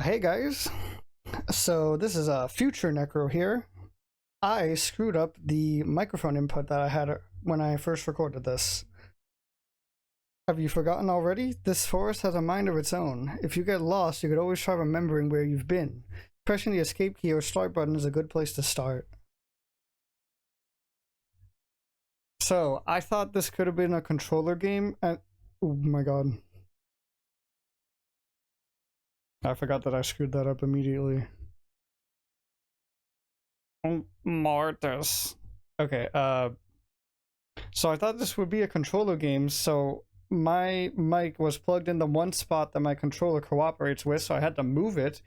Hey guys. So this is a future Necro here. I screwed up the microphone input that I had when I first recorded this. Have you forgotten already? This forest has a mind of its own. If you get lost, you could always try remembering where you've been. Pressing the escape key or start button is a good place to start. So, I thought this could have been a controller game, and oh my god. I forgot that I screwed that up immediately. Martus. Okay, so I thought this would be a controller game, so my mic was plugged in the one spot that my controller cooperates with, so I had to move it,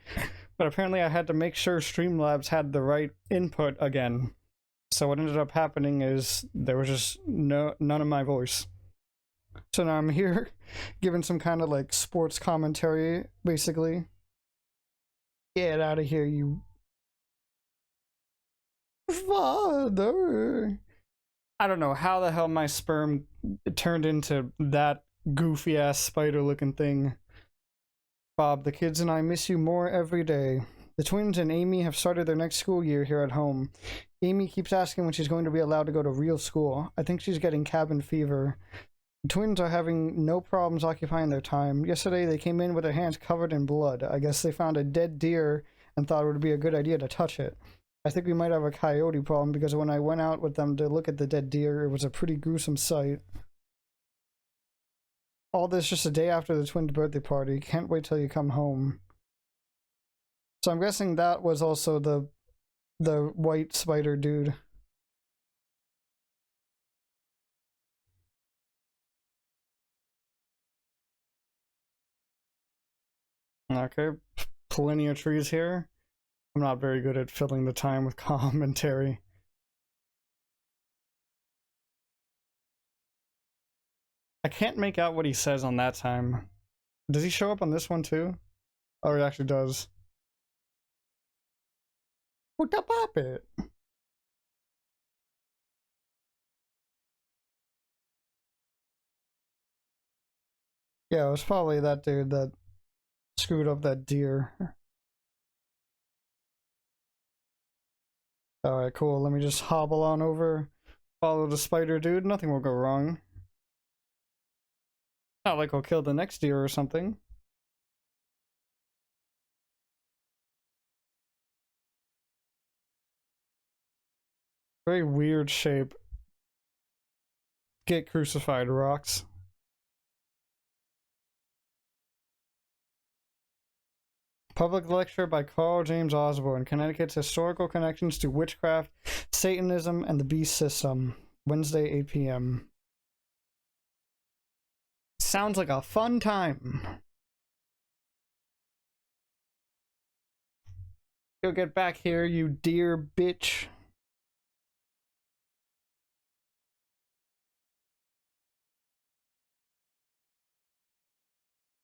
but apparently I had to make sure Streamlabs had the right input again. So what ended up happening is there was just none of my voice. So now I'm here giving some kind of like sports commentary, basically. Get out of here, you father. I don't know how the hell my sperm turned into that goofy ass spider looking thing. Bob, the kids and I miss you more every day. The twins and Amy have started their next school year here at home. Amy keeps asking when she's going to be allowed to go to real school. I think she's getting cabin fever. The twins are having no problems occupying their time. Yesterday they came in with their hands covered in blood. I guess they found a dead deer and thought it would be a good idea to touch it. I think we might have a coyote problem because when I went out with them to look at the dead deer, it was a pretty gruesome sight. All this just a day after the twins' birthday party. Can't wait till you come home. So I'm guessing that was also the white spider dude. Okay, plenty of trees here. I'm not very good at filling the time with commentary. I can't make out what he says on that time. Does he show up on this one too? Oh, he actually does. What the pop it? Yeah, it was probably that dude that screwed up that deer. Alright, cool. Let me just hobble on over, follow the spider dude. Nothing will go wrong. Not like I'll kill the next deer or something. Very weird shape. Get crucified, rocks. Public lecture by Carl James Osborne, Connecticut's historical connections to witchcraft, Satanism, and the beast system. Wednesday, 8 p.m. Sounds like a fun time. You'll get back here, you dear bitch.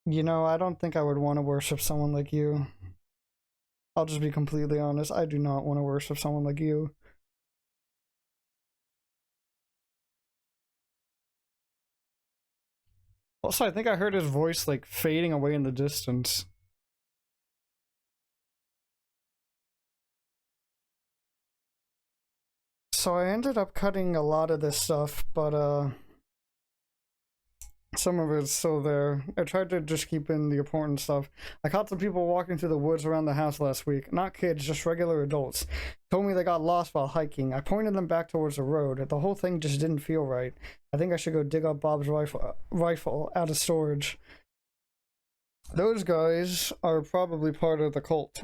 You know, I don't think I would want to worship someone like you. I'll just be completely honest. I do not want to worship someone like you. Also, I think I heard his voice like fading away in the distance. So I ended up cutting a lot of this stuff, but some of it's still there. I tried to just keep in the important stuff. I caught some people walking through the woods around the house last week. Not kids, just regular adults. Told me they got lost while hiking. I pointed them back towards the road. The whole thing just didn't feel right. I think I should go dig up Bob's rifle out of storage. Those guys are probably part of the cult.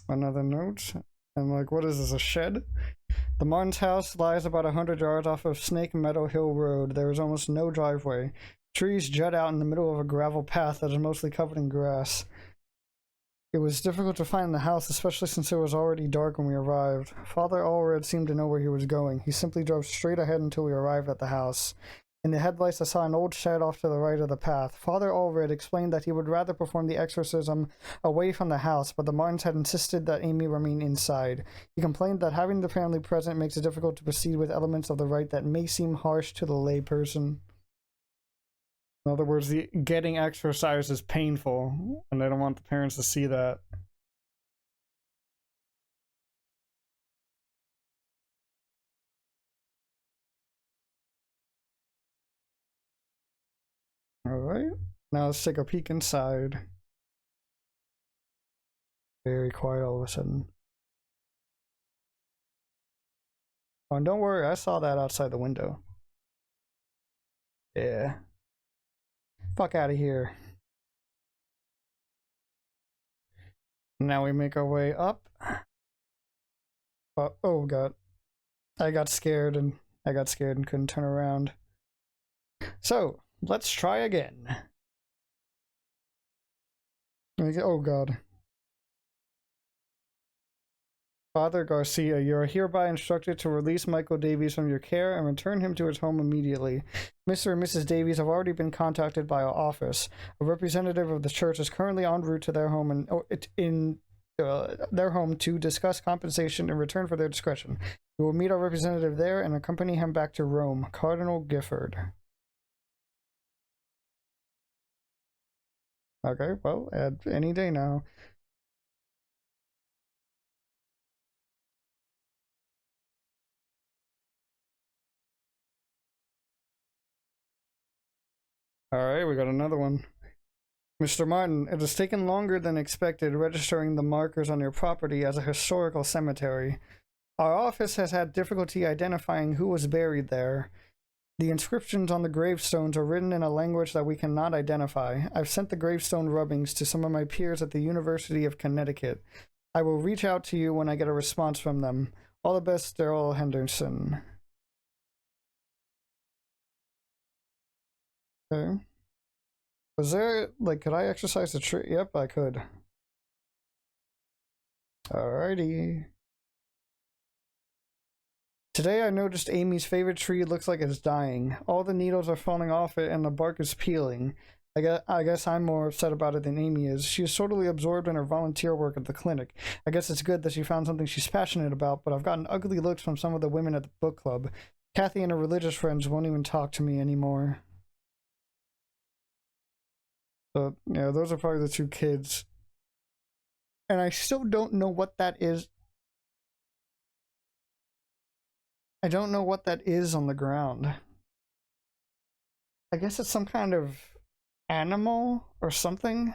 Another note. And like, what is this, a shed? The Martin's house lies about 100 yards off of Snake Meadow Hill Road. There is almost no driveway. Trees jut out in the middle of a gravel path that is mostly covered in grass. It was difficult to find the house, especially since it was already dark when we arrived. Father Allred seemed to know where he was going. He simply drove straight ahead until we arrived at the house. In the headlights, I saw an old shed off to the right of the path. Father Allred explained that he would rather perform the exorcism away from the house, but the Martins had insisted that Amy remain inside. He complained that having the family present makes it difficult to proceed with elements of the rite that may seem harsh to the layperson. In other words, the getting exorcised is painful, and they don't want the parents to see that. Alright, now let's take a peek inside. Very quiet all of a sudden. Oh, and don't worry, I saw that outside the window. Yeah. Fuck out of here. Now we make our way up. Oh god. I got scared and couldn't turn around. So, let's try again. Oh god. Father Garcia, you are hereby instructed to release Michael Davies from your care and return him to his home immediately. Mr. and Mrs. Davies have already been contacted by our office. A representative of the church is currently en route to their home their home to discuss compensation in return for their discretion. We will meet our representative there and accompany him back to Rome. Cardinal Gifford. Okay, well, any day now. Alright, we got another one. Mr. Martin, it has taken longer than expected registering the markers on your property as a historical cemetery. Our office has had difficulty identifying who was buried there. The inscriptions on the gravestones are written in a language that we cannot identify. I've sent the gravestone rubbings to some of my peers at the University of Connecticut. I will reach out to you when I get a response from them. All the best, Daryl Henderson. Okay. Was there, like, could I exercise the tree? Yep, I could. Alrighty. Today I noticed Amy's favorite tree looks like it's dying. All the needles are falling off it and the bark is peeling. I guess I'm more upset about it than Amy is. She is totally absorbed in her volunteer work at the clinic. I guess it's good that she found something she's passionate about, but I've gotten ugly looks from some of the women at the book club. Kathy and her religious friends won't even talk to me anymore. So, yeah, those are probably the two kids. And I still don't know what that is. I don't know what that is on the ground. I guess it's some kind of animal or something.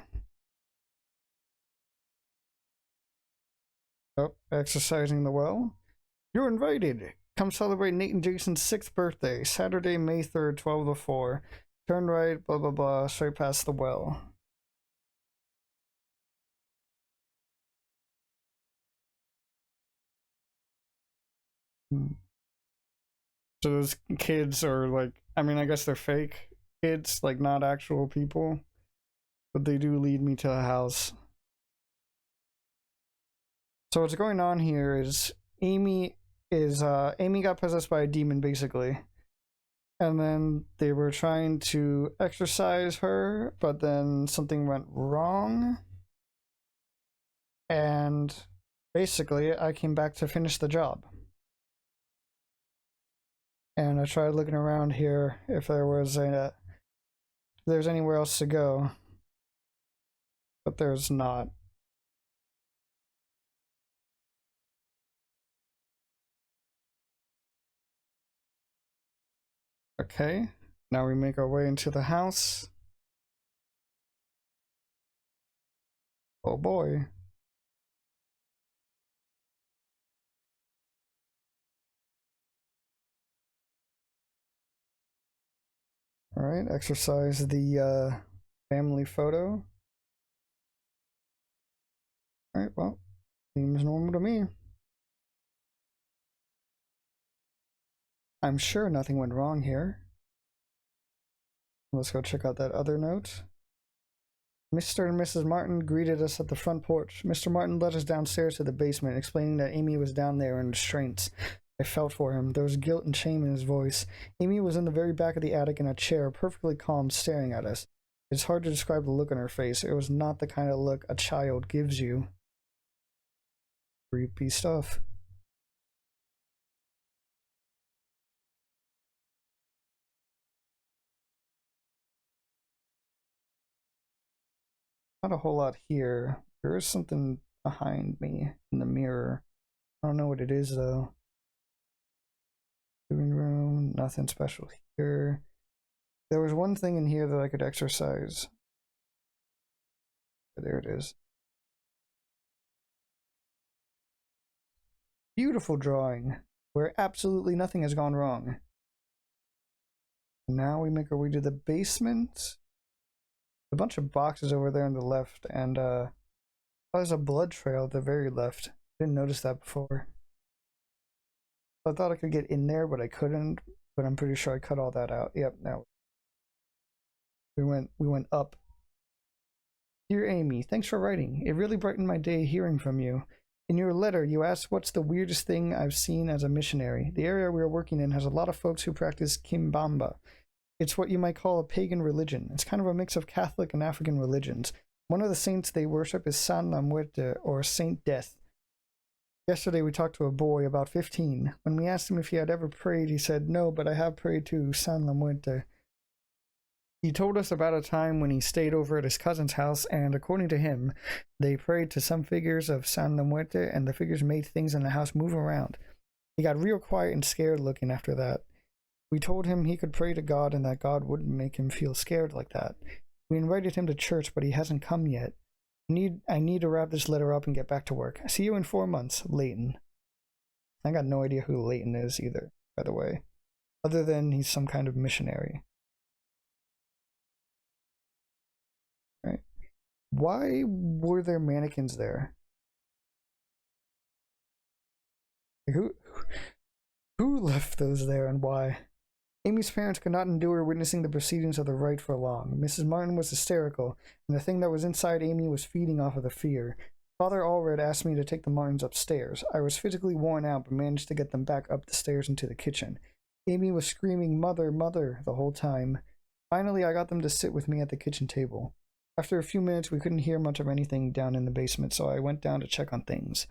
Oh, exercising the well. You're invited. Come celebrate Nate and Jason's 6th birthday, Saturday, May 3rd, 12 to 4. Turn right, blah blah blah, straight past the well. So those kids are like, I mean, I guess they're fake kids, like not actual people, but they do lead me to a house. So what's going on here is Amy got possessed by a demon basically. And then they were trying to exorcise her, but then something went wrong. And basically I came back to finish the job. And I tried looking around here if there's anywhere else to go. But there's not. Okay, now we make our way into the house. Oh boy. Alright, exercise the family photo. Alright, well, seems normal to me. I'm sure nothing went wrong here. Let's go check out that other note. Mr. and Mrs. Martin greeted us at the front porch. Mr. Martin led us downstairs to the basement, explaining that Amy was down there in restraints. I felt for him. There was guilt and shame in his voice. Amy was in the very back of the attic in a chair, perfectly calm, staring at us. It's hard to describe the look on her face. It was not the kind of look a child gives you. Creepy stuff. Not a whole lot here. There is something behind me in the mirror. I don't know what it is though. Living room, nothing special here. There was one thing in here that I could exercise. There it is. Beautiful drawing, where absolutely nothing has gone wrong. Now we make our way to the basement. A bunch of boxes over there on the left, and there's a blood trail at the very left. Didn't notice that before. I thought I could get in there, but I couldn't. But I'm pretty sure I cut all that out. Yep, now we went up. Dear Amy, thanks for writing. It really brightened my day hearing from you. In your letter, you asked what's the weirdest thing I've seen as a missionary. The area we are working in has a lot of folks who practice Kimbamba. It's what you might call a pagan religion. It's kind of a mix of Catholic and African religions. One of the saints they worship is San La Muerte, or Saint Death. Yesterday we talked to a boy about 15. When we asked him if he had ever prayed, he said, no, but I have prayed to San La Muerte. He told us about a time when he stayed over at his cousin's house, and according to him, they prayed to some figures of San La Muerte, and the figures made things in the house move around. He got real quiet and scared looking after that. We told him he could pray to God and that God wouldn't make him feel scared like that. We invited him to church, but he hasn't come yet. I need to wrap this letter up and get back to work. See you in 4 months, Leighton. I got no idea who Leighton is either, by the way. Other than he's some kind of missionary. Right? Why were there mannequins there? Who left those there and why? Amy's parents could not endure witnessing the proceedings of the rite for long. Mrs. Martin was hysterical, and the thing that was inside Amy was feeding off of the fear. Father Allred asked me to take the Martins upstairs. I was physically worn out, but managed to get them back up the stairs into the kitchen. Amy was screaming, "Mother, Mother," the whole time. Finally, I got them to sit with me at the kitchen table. After a few minutes, we couldn't hear much of anything down in the basement, so I went down to check on things.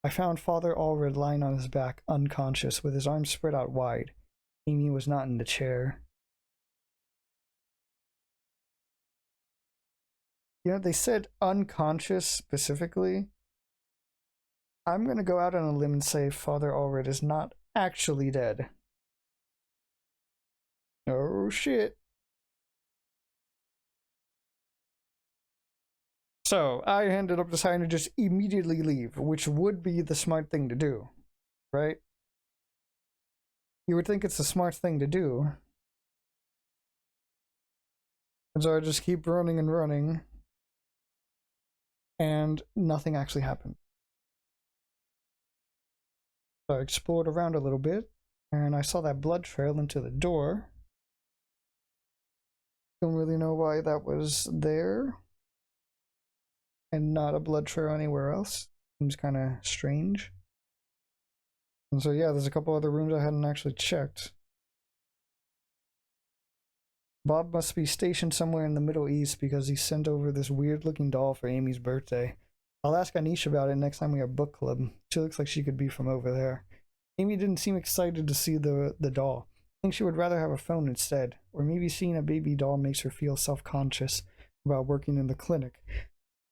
I found Father Allred lying on his back, unconscious, with his arms spread out wide. Amy was not in the chair. You know, they said unconscious specifically. I'm going to go out on a limb and say Father Allred is not actually dead. Oh shit. So, I ended up deciding to just immediately leave, which would be the smart thing to do, right? You would think it's the smart thing to do. And so I just keep running and running. And nothing actually happened. So I explored around a little bit. And I saw that blood trail into the door. Don't really know why that was there. And not a blood trail anywhere else. Seems kind of strange. And so yeah, there's a couple other rooms I hadn't actually checked. Bob must be stationed somewhere in the Middle East because he sent over this weird looking doll for Amy's birthday. I'll ask Anish about it next time we have book club. She looks like she could be from over there. Amy didn't seem excited to see the doll. I think she would rather have a phone instead. Or maybe seeing a baby doll makes her feel self-conscious about working in the clinic.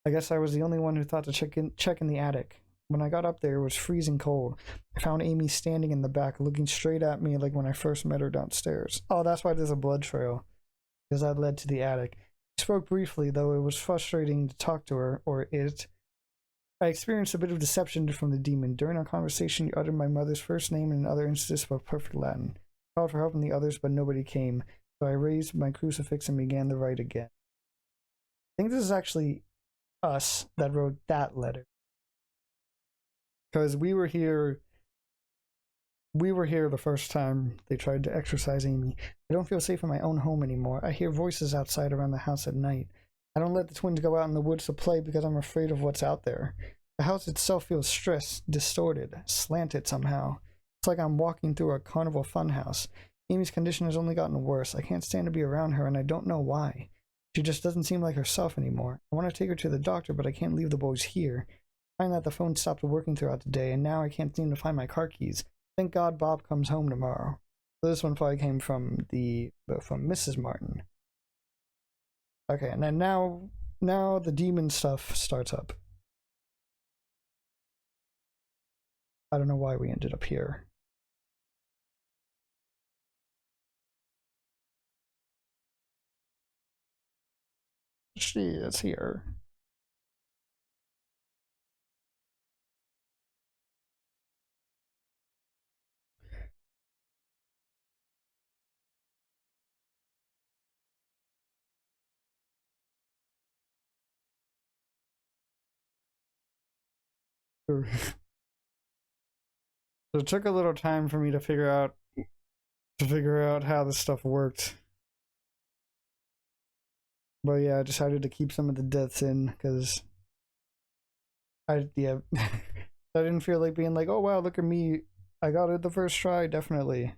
I guess I was the only one who thought to check in the attic. When I got up there, it was freezing cold. I found Amy standing in the back, looking straight at me like when I first met her downstairs. Oh, that's why there's a blood trail. Because that led to the attic. I spoke briefly, though it was frustrating to talk to her, or it. I experienced a bit of deception from the demon. During our conversation, he uttered my mother's first name and in other instances spoke perfect Latin. I called for help from the others, but nobody came. So I raised my crucifix and began the rite again. I think this is actually us that wrote that letter. Because we were here the first time they tried to exorcise Amy. I don't feel safe in my own home anymore. I hear voices outside around the house at night. I don't let the twins go out in the woods to play because I'm afraid of what's out there. The house itself feels stressed, distorted, slanted somehow. It's like I'm walking through a carnival funhouse. Amy's condition has only gotten worse. I can't stand to be around her, and I don't know why. She just doesn't seem like herself anymore. I want to take her to the doctor, but I can't leave the boys here. I find that the phone stopped working throughout the day, and now I can't seem to find my car keys. Thank God Bob comes home tomorrow. So this one probably came from Mrs. Martin. Okay, and then now the demon stuff starts up. I don't know why we ended up here. She is here. It took a little time for me to figure out how this stuff worked. But yeah, I decided to keep some of the deaths in because I didn't feel like being like, oh wow, look at me, I got it the first try, definitely.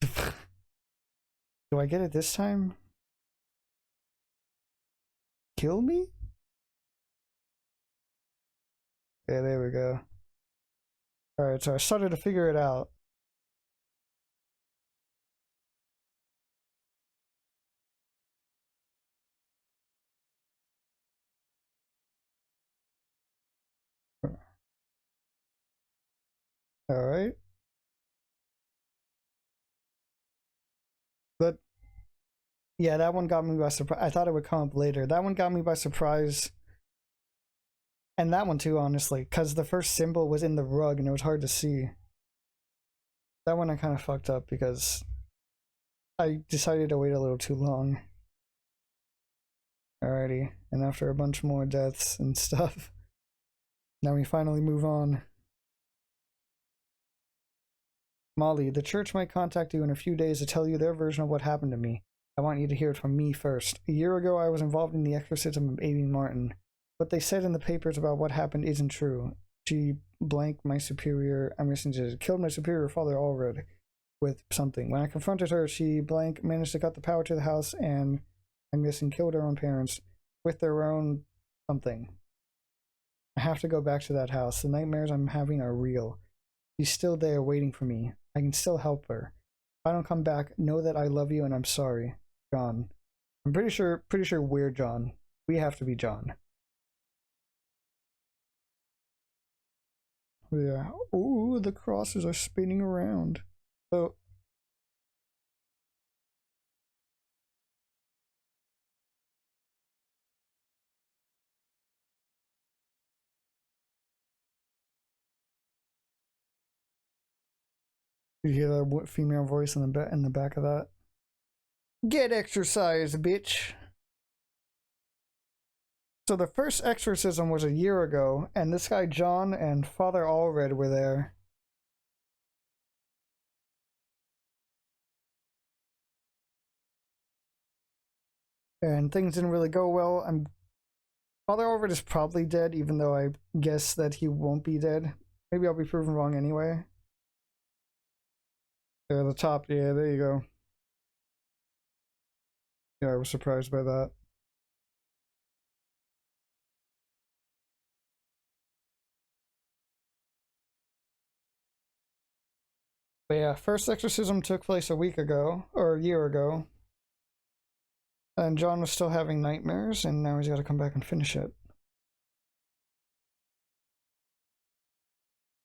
Do I get it this time? Kill me? Yeah, there we go. Alright, so I started to figure it out. Alright. But yeah, that one got me by surprise. I thought it would come up later. That one got me by surprise. And that one too, honestly, because the first symbol was in the rug and it was hard to see. That one I kind of fucked up because I decided to wait a little too long. Alrighty, and after a bunch more deaths and stuff, now we finally move on. Molly, the church might contact you in a few days to tell you their version of what happened to me. I want you to hear it from me first. A year ago, I was involved in the exorcism of Amy Martin. What they said in the papers about what happened isn't true. She blanked my superior, I'm guessing she killed my superior father Allred with something. When I confronted her, she blank managed to cut the power to the house and I'm guessing killed her own parents with their own something. I have to go back to that house. The nightmares I'm having are real. She's still there waiting for me. I can still help her. If I don't come back, know that I love you and I'm sorry. John. I'm pretty sure we're John. We have to be John. Yeah. Ooh, the crosses are spinning around. So you hear that female voice in the back of that? Get exercised, bitch. So the first exorcism was a year ago, and this guy John and Father Allred were there. And things didn't really go well. Father Allred is probably dead, even though I guess that he won't be dead. Maybe I'll be proven wrong anyway. There, the top, yeah, there you go. Yeah, I was surprised by that. But yeah, first exorcism took place a week ago, or a year ago. And John was still having nightmares, and now he's got to come back and finish it.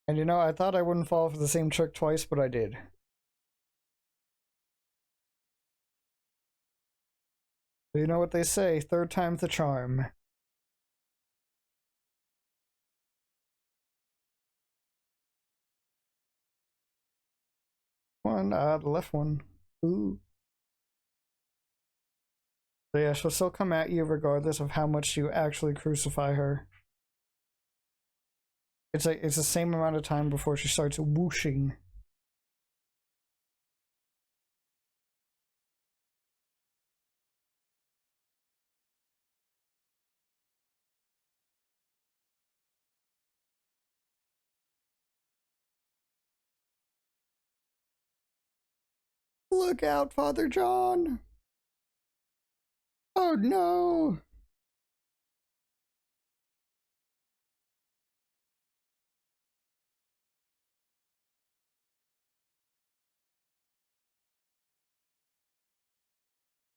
And you know, I thought I wouldn't fall for the same trick twice, but I did. But you know what they say, third time's the charm. One, the left one. Ooh. So yeah, she'll still come at you regardless of how much you actually crucify her. It's the same amount of time before she starts whooshing. Look out, Father John! Oh no!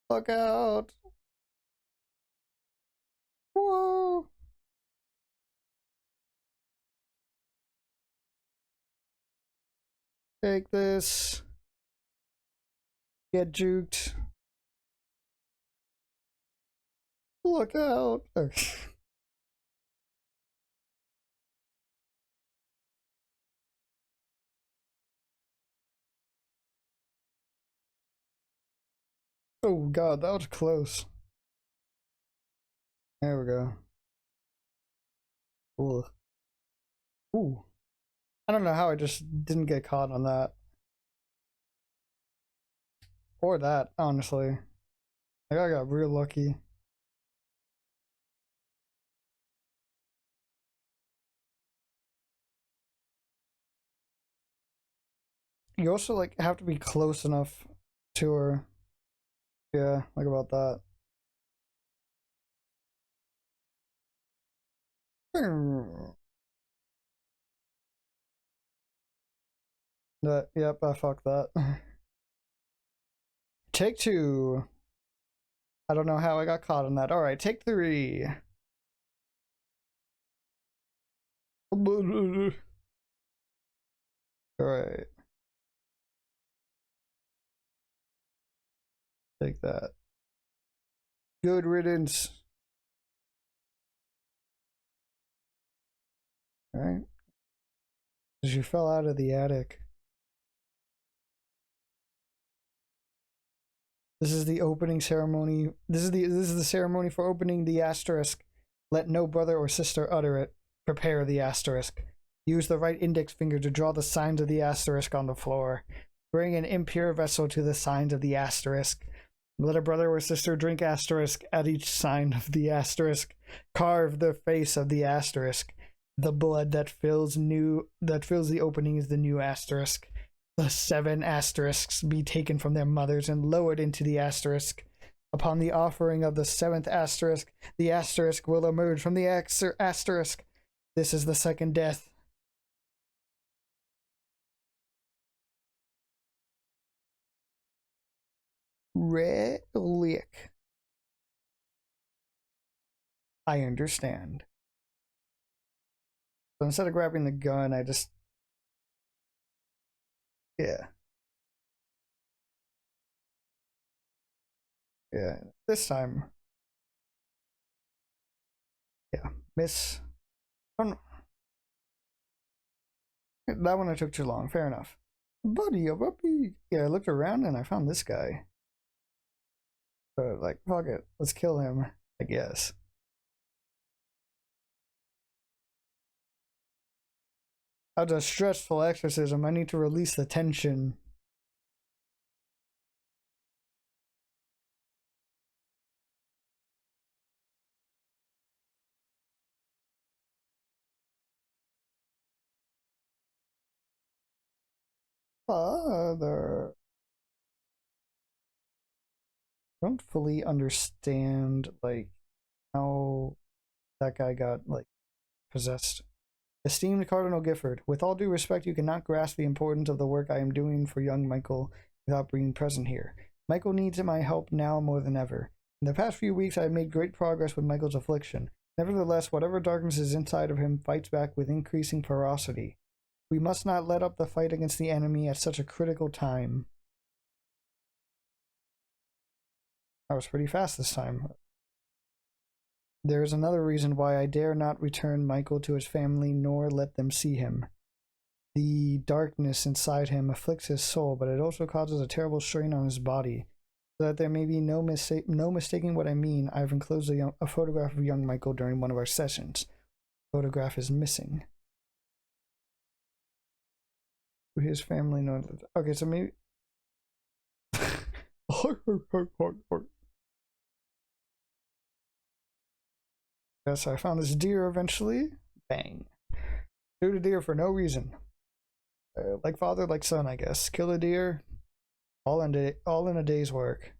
Look out! Whoa! Take this. Get juked. Look out! Okay. Oh god, that was close. There we go. Ooh. Ooh. I don't know how I just didn't get caught on that. Or that, honestly. Like, I got real lucky. You also, like, have to be close enough to her. Yeah, like about that. Yep, I fucked that. Take two. I don't know how I got caught on that. Alright, take three. Alright. Take that. Good riddance. Alright. Because you fell out of the attic. This is the opening ceremony. This is the ceremony for opening the asterisk. Let no brother or sister utter it. Prepare the asterisk. Use the right index finger to draw the signs of the asterisk on the floor. Bring an impure vessel to the signs of the asterisk. Let a brother or sister drink asterisk at each sign of the asterisk. Carve the face of the asterisk. The blood that fills the opening is the new asterisk. The 7 asterisks be taken from their mothers and lowered into the asterisk. Upon the offering of the 7th asterisk, the asterisk will emerge from the asterisk. This is the second death. Relic. I understand. So instead of grabbing the gun, I just... Yeah. Yeah. This time. Yeah. Miss. That one I took too long. Fair enough. Buddy, a puppy. Yeah, I looked around and I found this guy. So, like, fuck it. Let's kill him, I guess. After a stressful exorcism, I need to release the tension. Father. I don't fully understand, like, how that guy got, like, possessed. Esteemed Cardinal Gifford, with all due respect, you cannot grasp the importance of the work I am doing for young Michael without being present here. Michael needs my help now more than ever. In the past few weeks, I have made great progress with Michael's affliction. Nevertheless, whatever darkness is inside of him fights back with increasing ferocity. We must not let up the fight against the enemy at such a critical time. That was pretty fast this time. There is another reason why I dare not return Michael to his family nor let them see him. The darkness inside him afflicts his soul, but it also causes a terrible strain on his body. So that there may be no mistaking what I mean, I have enclosed a photograph of young Michael during one of our sessions. The photograph is missing. His family knows. Okay, so maybe... Yes, I found this deer eventually. Bang. Shoot a deer for no reason. Like father, like son, I guess. Kill a deer. All in a day's work.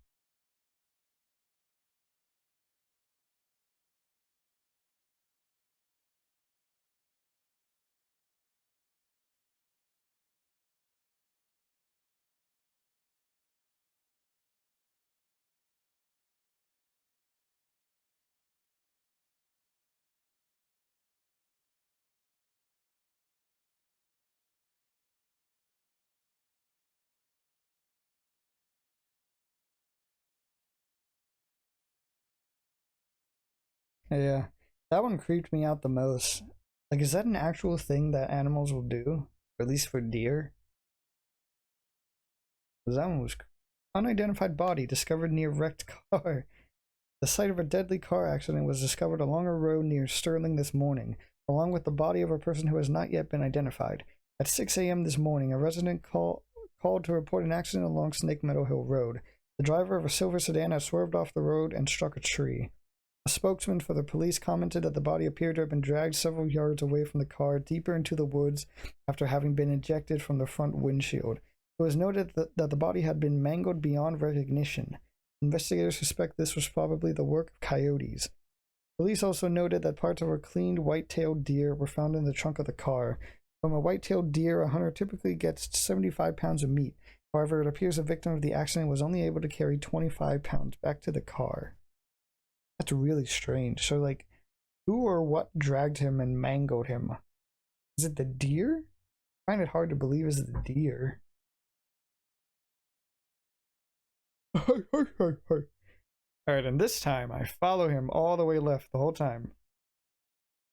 Yeah, that one creeped me out the most. Like, is that an actual thing that animals will do? Or at least for deer? Because that one was unidentified body discovered near wrecked car. The site of a deadly car accident was discovered along a road near Sterling this morning, along with the body of a person who has not yet been identified. At 6 a.m. this morning, a resident called to report an accident along Snake Meadow Hill Road. The driver of a silver sedan had swerved off the road and struck a tree. A spokesman for the police commented that the body appeared to have been dragged several yards away from the car, deeper into the woods, after having been ejected from the front windshield. It was noted that the body had been mangled beyond recognition. Investigators suspect this was probably the work of coyotes. Police also noted that parts of a cleaned white-tailed deer were found in the trunk of the car. From a white-tailed deer, a hunter typically gets 75 pounds of meat. However, it appears the victim of the accident was only able to carry 25 pounds back to the car. That's really strange. So, like, who or what dragged him and mangled him? Is it the deer? I find it hard to believe it's the deer. Alright, and this time I follow him all the way left the whole time.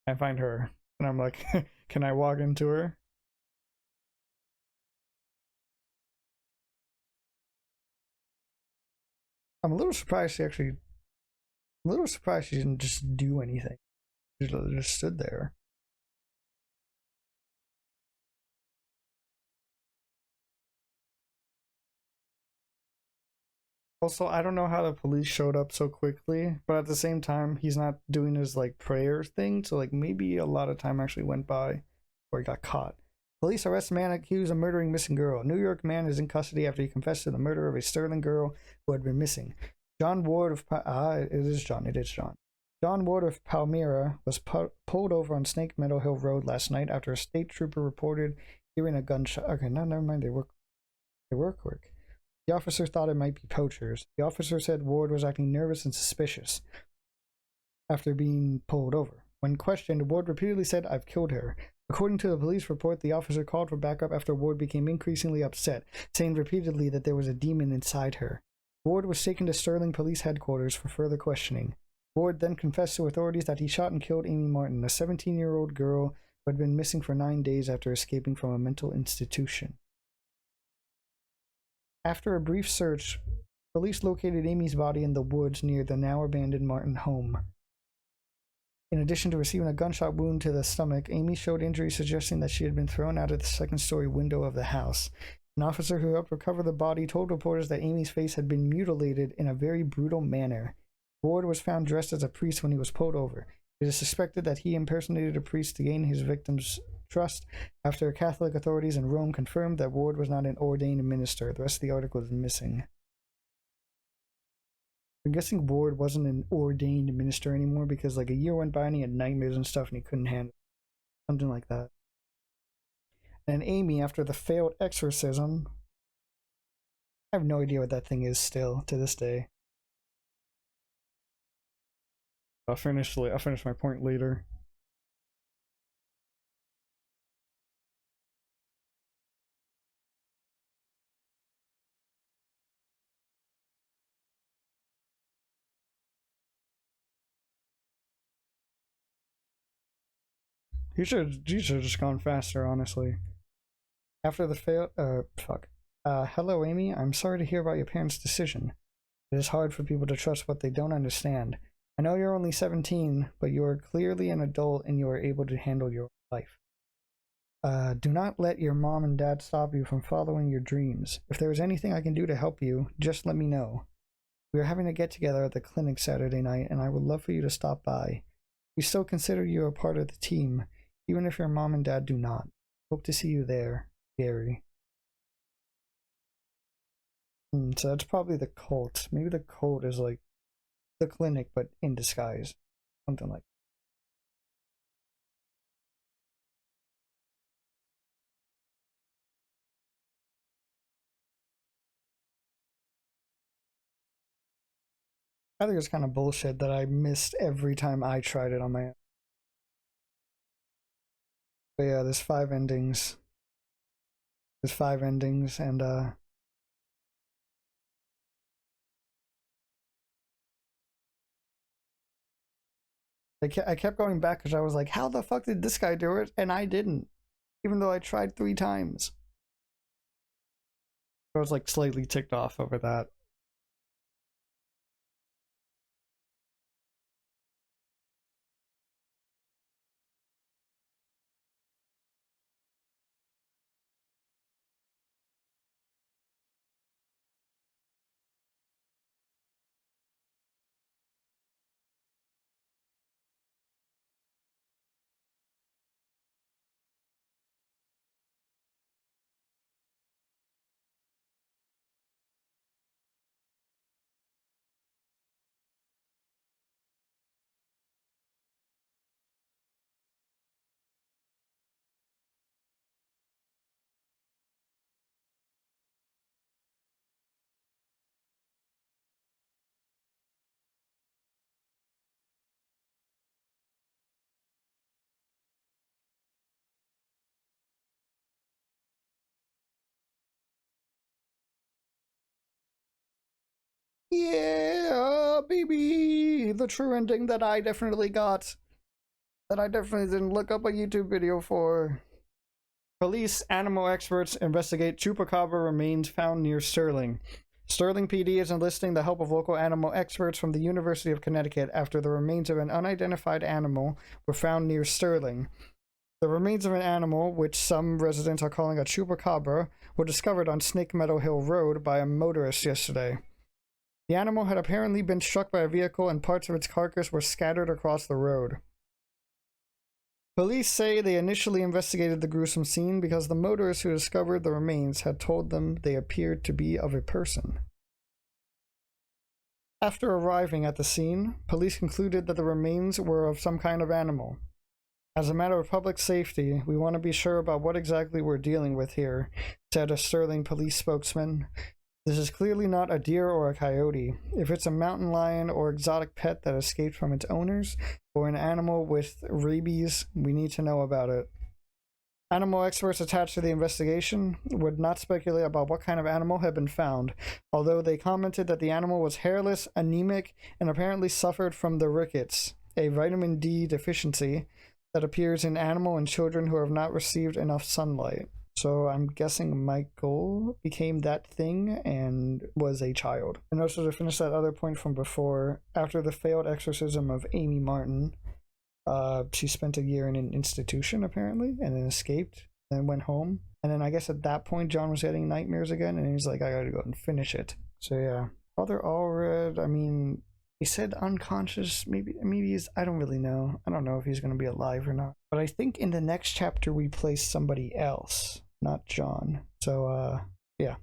I find her, and I'm like, can I walk into her? I'm a little surprised she actually. I'm a little surprised she didn't just do anything. She just stood there. Also, I don't know how the police showed up so quickly, but at the same time, he's not doing his like prayer thing, so like maybe a lot of time actually went by before he got caught. Police arrest man accused of murdering missing girl. New York man is in custody after he confessed to the murder of a Sterling girl who had been missing. John Ward of it is John. It is John. John Ward of Palmyra was pulled over on Snake Meadow Hill Road last night after a state trooper reported hearing a gunshot. Okay, no, never mind. They work quick. The officer thought it might be poachers. The officer said Ward was acting nervous and suspicious after being pulled over. When questioned, Ward repeatedly said, "I've killed her." According to the police report, the officer called for backup after Ward became increasingly upset, saying repeatedly that there was a demon inside her. Ward was taken to Sterling Police Headquarters for further questioning. Ward then confessed to authorities that he shot and killed Amy Martin, a 17-year-old girl who had been missing for 9 days after escaping from a mental institution. After a brief search, police located Amy's body in the woods near the now abandoned Martin home. In addition to receiving a gunshot wound to the stomach, Amy showed injuries suggesting that she had been thrown out of the second-story window of the house. An officer who helped recover the body told reporters that Amy's face had been mutilated in a very brutal manner. Ward was found dressed as a priest when he was pulled over. It is suspected that he impersonated a priest to gain his victim's trust after Catholic authorities in Rome confirmed that Ward was not an ordained minister. The rest of the article is missing. I'm guessing Ward wasn't an ordained minister anymore because like a year went by and he had nightmares and stuff and he couldn't handle it. Something like that. And Amy, after the failed exorcism, I have no idea what that thing is still to this day. I'll finish my point later. You should have just gone faster, honestly. After the fail, hello, Amy. I'm sorry to hear about your parents' decision. It is hard for people to trust what they don't understand. I know you're only 17, but you are clearly an adult and you are able to handle your life. Do not let your mom and dad stop you from following your dreams. If there is anything I can do to help you, just let me know. We are having a get-together at the clinic Saturday night, and I would love for you to stop by. We still consider you a part of the team, even if your mom and dad do not. Hope to see you there, Gary. So that's probably the cult. Maybe the cult is like the clinic, but in disguise. Something like that. I think it's kind of bullshit that I missed every time I tried it on my own. But yeah, there's 5 endings. There's 5 endings, and I kept going back because I was like, how the fuck did this guy do it? And I didn't, even though I tried 3 times. I was like slightly ticked off over that. Yeah, baby! The true ending that I definitely got. That I definitely didn't look up a YouTube video for. Police animal experts investigate chupacabra remains found near Sterling. Sterling PD is enlisting the help of local animal experts from the University of Connecticut after the remains of an unidentified animal were found near Sterling. The remains of an animal, which some residents are calling a chupacabra, were discovered on Snake Meadow Hill Road by a motorist yesterday. The animal had apparently been struck by a vehicle and parts of its carcass were scattered across the road. Police say they initially investigated the gruesome scene because the motorist who discovered the remains had told them they appeared to be of a person. After arriving at the scene, police concluded that the remains were of some kind of animal. As a matter of public safety, we want to be sure about what exactly we're dealing with here, said a Sterling police spokesman. This is clearly not a deer or a coyote. If it's a mountain lion or exotic pet that escaped from its owners, or an animal with rabies, we need to know about it. Animal experts attached to the investigation would not speculate about what kind of animal had been found, although they commented that the animal was hairless, anemic, and apparently suffered from the rickets, a vitamin D deficiency that appears in animal and children who have not received enough sunlight. So I'm guessing Michael became that thing and was a child. And also to finish that other point from before, after the failed exorcism of Amy Martin, she spent a year in an institution apparently, and then escaped, and went home. And then I guess at that point John was getting nightmares again, and he's like, I gotta go and finish it. So yeah, Father Allred, I mean, he said unconscious. Maybe he's. I don't really know. I don't know if he's gonna be alive or not. But I think in the next chapter we place somebody else, not John. So yeah.